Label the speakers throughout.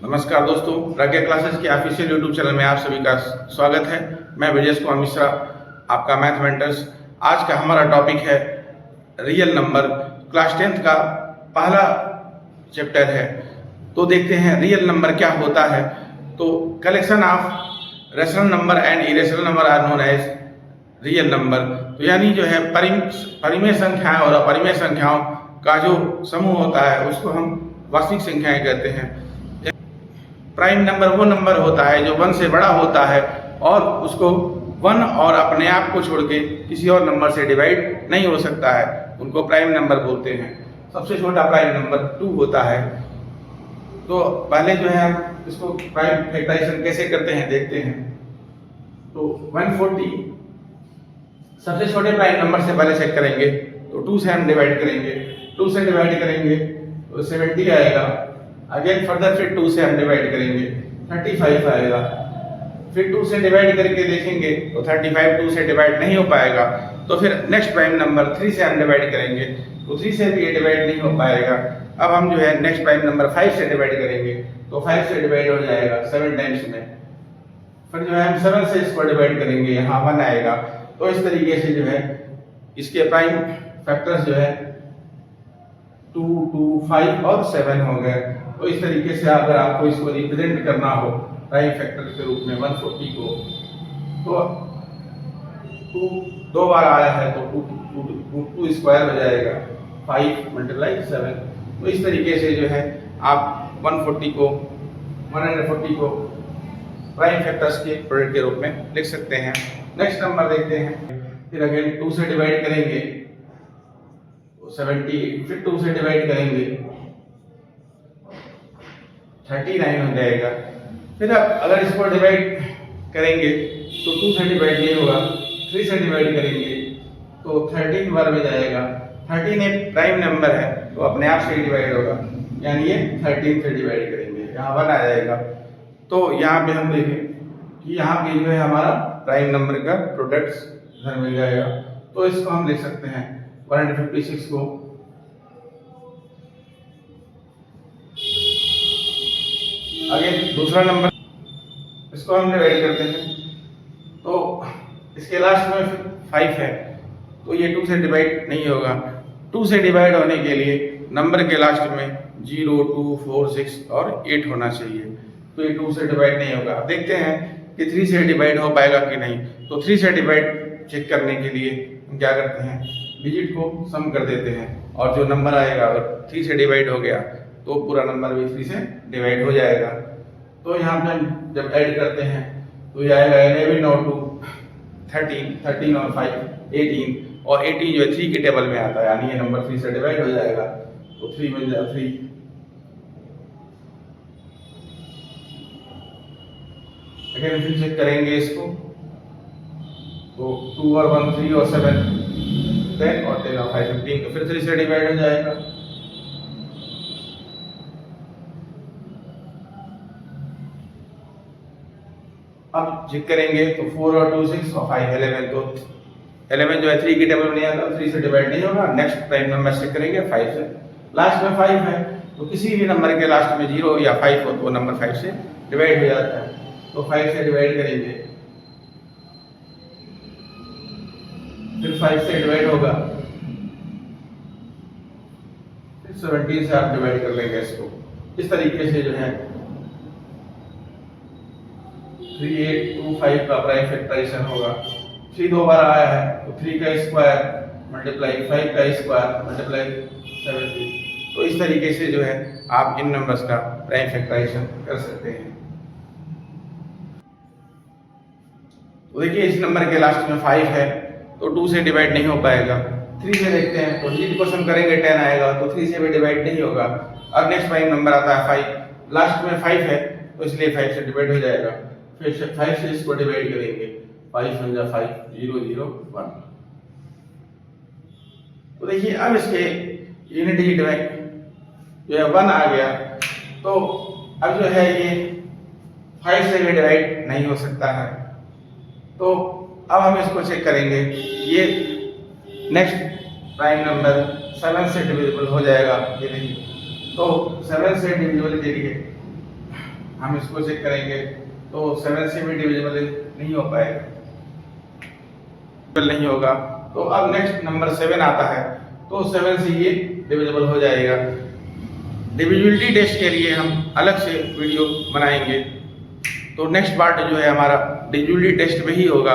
Speaker 1: नमस्कार दोस्तों, प्रज्ञा क्लासेस के ऑफिशियल यूट्यूब चैनल में आप सभी का स्वागत है। मैं विजय कुमार मिश्रा, आपका मैथ मेंटर्स। आज का हमारा टॉपिक है रियल नंबर। क्लास 10th का पहला चैप्टर है। तो देखते हैं रियल नंबर क्या होता है। तो collection of rational number and irrational number are known as real number. तो यानी जो है परिमेय संख्याएं और अपरिमेय संख्याओं का जो समूह होता है उसको हम वास्तविक संख्याएं कहते हैं। प्राइम नंबर वो नंबर होता है जो 1 से बड़ा होता है और उसको 1 और अपने आप को छोड़ के किसी और नंबर से डिवाइड नहीं हो सकता है, उनको प्राइम नंबर बोलते हैं। सबसे छोटा प्राइम नंबर 2 होता है। तो पहले जो है हम इसको प्राइम फैक्टराइजेशन कैसे करते हैं देखते हैं। तो 140 सबसे छोटे प्राइम नंबर से पहले चेक करेंगे। तो 2 से हम डिवाइड करेंगे, 2 से डिवाइड करेंगे तो 70 आएगा। अगेन फर्दर फिर 2 से हम डिवाइड करेंगे 35 आएगा। फिर 2 से डिवाइड करके देखेंगे तो 35 2 से डिवाइड नहीं हो पाएगा। तो फिर नेक्स्ट प्राइम नंबर 3 से हम डिवाइड करेंगे तो 3 से भी ये डिवाइड नहीं हो पाएगा। अब हम जो है नेक्स्ट प्राइम नंबर 5 से डिवाइड करेंगे तो 5 से डिवाइड हो जाएगा 7 टाइम्स में। फिर जो है हम 7 से इसको डिवाइड करेंगे, यहाँ 1 आएगा। तो इस तरीके से जो है इसके प्राइम फैक्टर्स जो है 2, 2, 5 और 7 हो गए। तो इस तरीके से अगर आपको इसको रिप्रेजेंट करना हो प्राइम फैक्टर के रूप में 140 को, तो 2 दो बार आया है तो 2 स्क्वायर हो जाएगा 5 × 7। तो इस तरीके से जो है आप 140 को प्राइम फैक्टर्स के प्रोडक्ट के रूप में लिख सकते हैं। नेक्स्ट नंबर देखते हैं। फिर अगेन 2 से डिवाइड करेंगे 70, फिर 2 से डिवाइड करेंगे 39 हो जाएगा। फिर अब अगर इसको डिवाइड करेंगे तो 2 से डिवाइड नहीं होगा, 3 से डिवाइड करेंगे तो 13 बार में जाएगा। 13 एक प्राइम नंबर है तो अपने आप से डिवाइड होगा, यानी ये 13 से डिवाइड करेंगे, यहाँ 1 आ जाएगा। तो यहाँ पे हम देखें कि यहाँ पे जो है हमारा प्राइम नंबर का प्रोडक्ट्स घर मिल जाएगा। तो इसको हम लिख सकते हैं 156 को अगेन दूसरा नंबर, इसको हम डिवाइड करते हैं तो इसके लास्ट में 5 है तो ये 2 से डिवाइड नहीं होगा। 2 से डिवाइड होने के लिए नंबर के लास्ट में 0, 2, 4, 6 और 8 होना चाहिए। तो ये 2 से डिवाइड नहीं होगा। अब देखते हैं कि 3 से डिवाइड हो पाएगा कि नहीं। तो 3 से डिवाइड चेक करने के लिए हम क्या करते हैं, डिजिट को सम कर देते हैं और जो नंबर आएगा अगर 3 से डिवाइड हो गया तो पूरा नंबर भी 3 से डिवाइड हो जाएगा। तो यहाँ पे हम जब ऐड करते हैं तो ये आएगा 11 और 2 13, 13 और 5 18, और 18 जो है 3 के टेबल में आता है, यानी ये नंबर 3 से डिवाइड हो जाएगा। तो 3 मिल जाएगा 3। अगेन फिर चेक करेंगे इसको तो 2 और 1 3 और 7 10 और 10 और 5 15, तो फिर 3 से डिवाइड हो जाएगा। अब चेक करेंगे तो 4 और 2 6 और 5 11, तो 11 जो है 3 की टेबल में नहीं आता, 3 से डिवाइड नहीं होगा। नेक्स्ट प्राइम नंबर चेक करेंगे 5 से, लास्ट में 5 है तो किसी भी नंबर के लास्ट में 0 या 5 हो तो नंबर 5 से डिवाइड हो जाता है। तो 5 से डिवाइड करेंगे, फिर 5 से डिवाइड होगा, फिर 17 से आप डिवाइड कर लेंगे इसको। इस तरीके से जो है 3825 का प्राइम फैक्टराइजेशन होगा। 3 दो बार आया है तो 3 का स्क्वायर मल्टीप्लाई 5 का स्क्वायर मल्टीप्लाई 70। तो इस तरीके से जो है आप इन नंबर्स का प्राइम फैक्टराइजेशन कर सकते हैं। तो देखिए इस नंबर के लास्ट में 5 है तो 2 से डिवाइड नहीं हो पाएगा। 3 से देखते हैं तो डिजिट को सम करेंगे 10 आएगा तो 3 से भी डिवाइड नहीं होगा। अब नेक्स्ट प्राइम नंबर आता है 5, लास्ट में 5 है तो इसलिए 5 से डिवाइड हो जाएगा। फिर 5 से इसको डिवाइड करेंगे, 5 × 5 0 0 1। तो देखिए अब इसके यूनिट डिजिट में जो है 1 आ गया। तो अब जो है ये 5 से भी डिवाइड नहीं हो सकता है। तो अब हम इसको चेक करेंगे, ये नेक्स्ट प्राइम नंबर 7 से डिविजिबल हो जाएगा कि नहीं। तो 7 से डिविजिबल के लिए हम इसको चेक करेंगे तो 7 से भी डिविजिबल नहीं हो पाएगा, नहीं होगा। तो अब नेक्स्ट नंबर 7 आता है, तो 7 से ये डिविजिबल हो जाएगा। डिविजिबिलिटी टेस्ट के लिए हम अलग से वीडियो बनाएंगे। तो नेक्स्ट पार्ट जो है हमारा डिविजिबिलिटी टेस्ट में ही होगा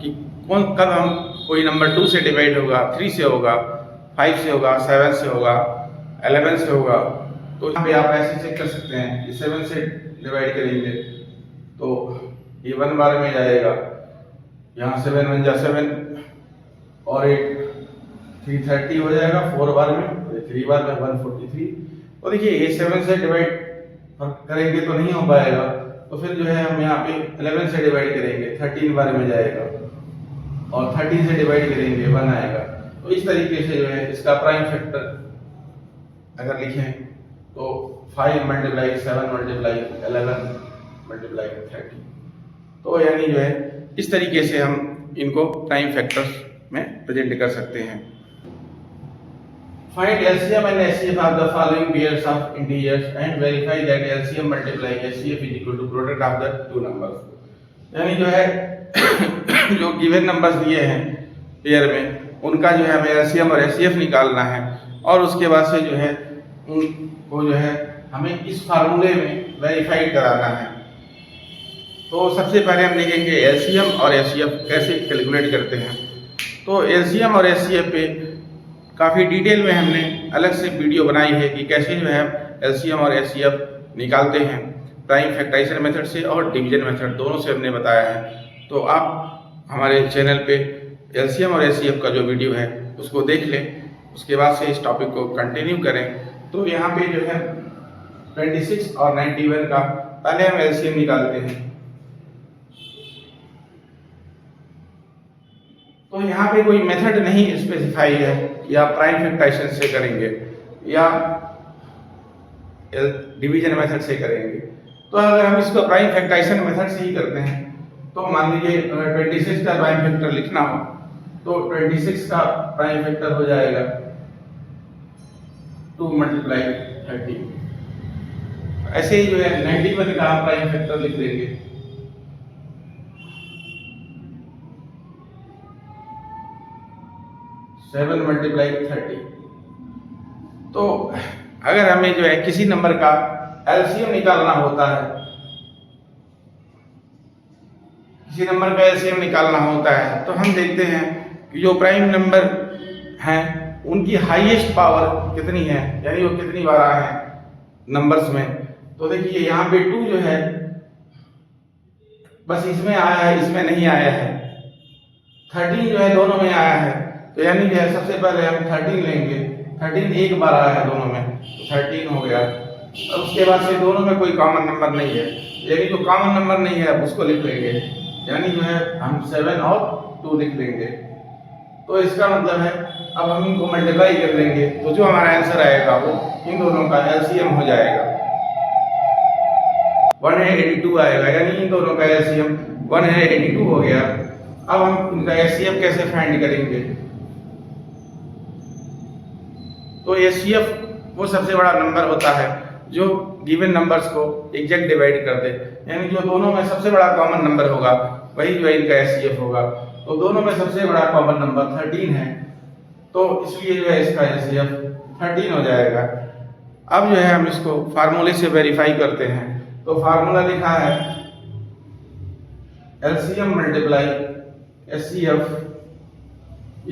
Speaker 1: कि कब हम कोई नंबर 2 से डिवाइड होगा, 3 से होगा, 5 से होगा, 7 से होगा, 11 से होगा। तो यहाँ पे आप ऐसे चेक कर सकते हैं कि 7 से डिवाइड करेंगे तो ये 1 बार में जाएगा, यहाँ 7 1 जा 7 और 8 330 हो जाएगा 4 बार में, 3 बार में 143। तो देखिए ये 7 से डिवाइड करेंगे तो नहीं हो पाएगा, तो फिर जो है हम यहाँ पे 11 से डिवाइड करेंगे 13 बार में जाएगा और 13 से डिवाइड करेंगे 1 आएगा। तो इस तरीके से जो है इसका प्राइम फैक्टर अगर लिखें तो 5 × 7 × 11 × 30। तो यानी जो है इस तरीके से हम इनको प्राइम फैक्टर्स में प्रेजेंट कर सकते हैं। Find LCM and HCF of the following pairs of integers and verify that LCM multiplying HCF is equal to product of the two numbers। यानी जो है जो गिवन नंबर्स दिए हैं पेयर में उनका जो है हमें LCM और HCF निकालना है और उसके बाद से जो है उनको जो है हमें इस फार्मूले में वेरीफाइड कराना है। तो सबसे पहले हम देखेंगे LCM और HCF कैसे कैलकुलेट करते हैं। तो LCM और HCF पे काफ़ी डिटेल में हमने अलग से वीडियो बनाई है कि कैसे जो है LCM और HCF निकालते हैं, प्राइम फैक्टराइजेशन मेथड से और डिवीजन मेथड दोनों से हमने बताया है। तो आप हमारे चैनल पे LCM और HCF का जो वीडियो है उसको देख लें, उसके बाद से इस टॉपिक को कंटिन्यू करें। तो यहाँ पे जो है 26 और 91 का पहले हम LCM निकालते हैं। तो यहाँ पे कोई मेथड नहीं स्पेसिफाई है, या प्राइम फैक्टराइजेशन से करेंगे या डिवीजन मेथड से करेंगे। तो अगर हम इसको प्राइम फैक्टराइजेशन मेथड से ही करते हैं तो मान लीजिए अगर 26 का प्राइम फैक्टर लिखना हो तो 26 का प्राइम फैक्टर हो जाएगा 2 × 30। ऐसे ही जो है 91 का प्राइम फैक्टर लिख देंगे 7 × 30। तो अगर हमें जो है किसी नंबर का LCM निकालना होता है, किसी नंबर का LCM निकालना होता है तो हम देखते हैं कि जो प्राइम नंबर हैं उनकी हाईएस्ट पावर कितनी है, यानी वो कितनी बार आए हैं नंबर्स में। तो देखिए यहाँ पे 2 जो है बस इसमें आया है, इसमें नहीं आया है। 13 जो है दोनों में आया है, तो यानी जो है सबसे पहले हम 13 लेंगे। 13 एक बार आया है दोनों में, तो 13 हो गया। और उसके बाद से दोनों में कोई कॉमन नंबर नहीं है, यानी जो कॉमन नंबर नहीं है उसको लिख लेंगे, यानी जो है हम 7 और 2 लिख लेंगे। तो इसका मतलब है अब हम इनको मल्टीप्लाई कर लेंगे तो जो हमारा आंसर आएगा वो इन दोनों का LCM हो जाएगा, 182 आएगा, यानी इन दोनों का LCM 182 हो गया। अब हम इनका HCF कैसे फाइंड करेंगे। तो HCF वो सबसे बड़ा नंबर होता है जो गिवन नंबर्स को एग्जैक्ट डिवाइड कर दे, यानी जो दोनों में सबसे बड़ा कॉमन नंबर होगा वही जो है इनका HCF होगा। तो दोनों में सबसे बड़ा कॉमन नंबर 13 है, तो इसलिए जो है इसका HCF 13 हो जाएगा। अब जो है हम इसको फार्मूले से वेरीफाई करते हैं। तो फार्मूला लिखा है LCM × HCF =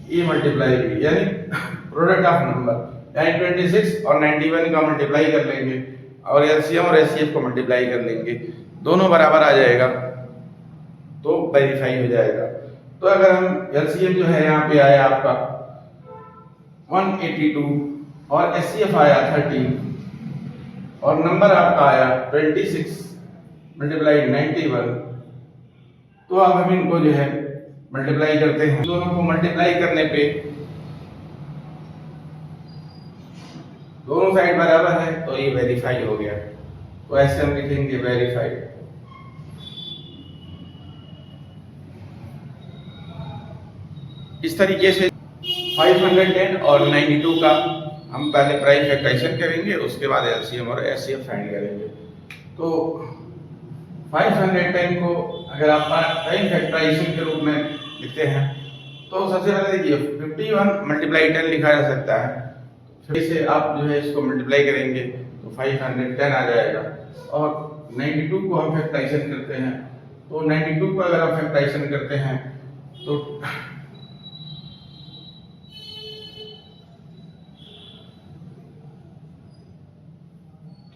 Speaker 1: A × B, यानी प्रोडक्ट ऑफ नंबर, यानी 26 और 91 का मल्टीप्लाई कर लेंगे और LCM और HCF को मल्टीप्लाई कर लेंगे, दोनों बराबर आ जाएगा तो वेरीफाई हो जाएगा। तो अगर हम LCM जो है यहाँ पे आया आपका 182 और HCF आया 13 और नंबर आपका आया 26 × 91, तो अब हम इनको जो है मल्टीप्लाई करते हैं। दोनों को मल्टीप्लाई करने पे दोनों साइड बराबर है तो ये वेरीफाई हो गया। तो ऐसे हम लिखेंगे वेरीफाइड। इस तरीके से 510 और 92 का हम पहले प्राइम फैक्टराइजेशन करेंगे, उसके बाद एलसीएम और एचसीएफ फाइंड करेंगे। तो 510 को अगर आप प्राइम फैक्टराइजेशन के रूप में लिखते हैं तो सबसे पहले देखिए 51 मल्टीप्लाई 10 लिखा जा सकता है। फिर से आप जो है इसको मल्टीप्लाई करेंगे तो 510 आ जाएगा। और 92 को हम फैक्टराइजेशन करते हैं, तो 92 को अगर आप फैक्टराइजेशन करते हैं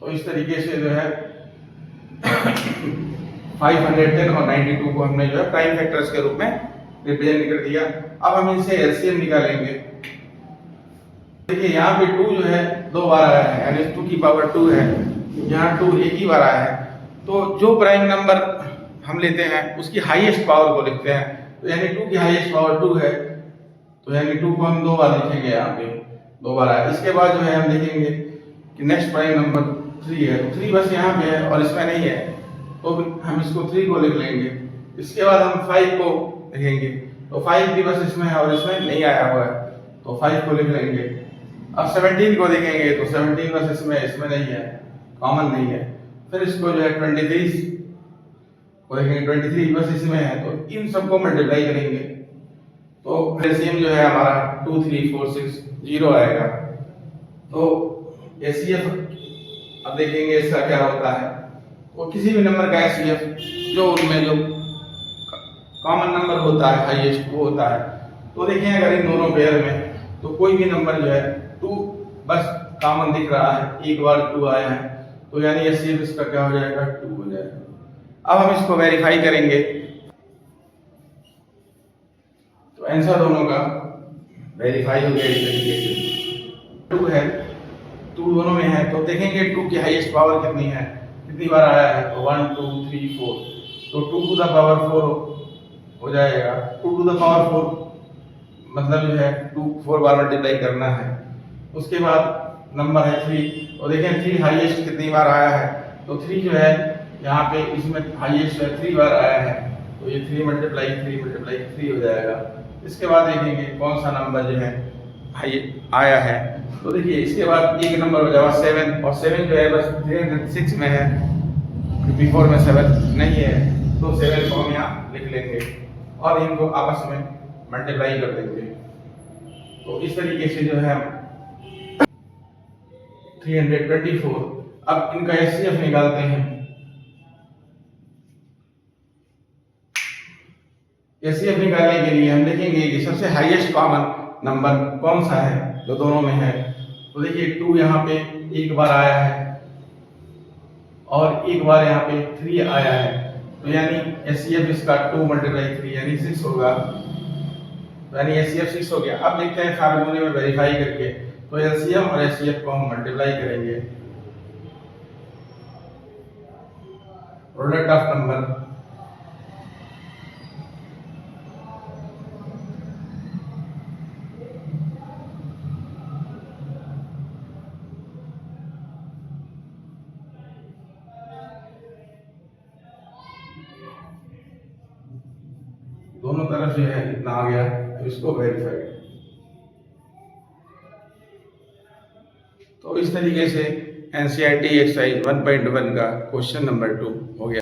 Speaker 1: तो इस तरीके से जो है 510 और 92 को हमने जो है प्राइम फैक्टर्स के रूप में रिप्रेजेंट कर दिया। अब हम इनसे एलसीएम निकालेंगे। देखिए यहाँ पे 2 जो है 2 बार आया है, यानी 2 की पावर 2 है, यहाँ 2 एक ही बार आया है। तो जो प्राइम नंबर हम लेते हैं उसकी हाईएस्ट पावर को लिखते हैं। तो यानी 2 की हाईएस्ट पावर 2 है, तो यानी 2 को हम 2 बार लिखेंगे, यहाँ पे 2 बार आया। इसके बाद जो है हम देखेंगे कि नेक्स्ट प्राइम नंबर 3 है, तो 3 बस यहाँ पे है और इसमें नहीं है, तो हम इसको 3 को लिख लेंगे। इसके बाद हम 5 को लिखेंगे, तो 5 भी बस इसमें है और इसमें नहीं आया हुआ है, तो 5 को लिख लेंगे। अब 17 को देखेंगे तो 17 बस इसमें नहीं है, कॉमन नहीं है। फिर इसको जो है 23 को देखेंगे, 23 बस इसमें है, तो इन सबको मल्टीप्लाई करेंगे तो एलसीएम जो है हमारा 2 3 4 6 0 आएगा। तो एचसीएफ अब देखेंगे इसका क्या होता है। वो किसी भी नंबर का एचसीएफ जो उनमें जो कॉमन नंबर होता है हाईएस्ट वो होता है। तो देखिए अगर इन दोनों पेयर में तो कोई भी नंबर जो है 2 बस कॉमन दिख रहा है, एक बार 2 आया है, तो यानी एचसीएफ इसका क्या हो जाएगा, 2 हो जाएगा। अब हम इसको वेरीफाई करेंगे, तो आंसर दोनों का वेरीफाई हो गया इस तरीके से। 2 है, 2 दोनों में है, तो देखेंगे 2 की हाईएस्ट पावर कितनी है, कितनी बार आया है, तो 1 2 3 4, तो 2 टू द पावर 4 हो जाएगा। 2 टू द पावर 4 मतलब जो है 2 4 बार मल्टीप्लाई करना है। उसके बाद नंबर है 3, और देखें 3 हाईएस्ट कितनी बार आया है, तो 3 जो है यहाँ पे इसमें हाईएस्ट है 3 बार आया है, तो ये 3 मल्टीप्लाई 3 हो जाएगा। इसके बाद देखेंगे कौन सा नंबर जो है हाई आया है, तो देखिए इसके बाद एक नंबर हो जाएगा 7, और 7 जो है बस 306 में है, बिफोर में 7 नहीं है, तो 7 को हम यहाँ लिख लेंगे और इनको आपस में मल्टीप्लाई कर देंगे। तो इस तरीके से जो है 324। अब इनका एचसीएफ निकालते हैं। एचसीएफ निकालने के लिए हम देखेंगे कि सबसे हाईएस्ट कॉमन नंबर कौन सा है जो दोनों में है। तो देखिए 2 यहाँ पे एक बार आया है और एक बार यहाँ पे 3 आया है, तो यानी एचसीएफ इसका 2 मल्टीप्लाई 3 यानी 6 होगा, यानी एचसीएफ 6 हो गया। अब देखते हैं फार्मूले में वेरीफाई करके, तो एलसीएम और एचसीएफ को हम मल्टीप्लाई करेंगे। प्रोडक्ट ऑफ नंबर दोनों तरफ जो है इतना आ गया, तो इसको वेरीफाई। तो इस तरीके से एनसीईआरटी एक्सरसाइज 1.1 का क्वेश्चन नंबर 2 हो गया।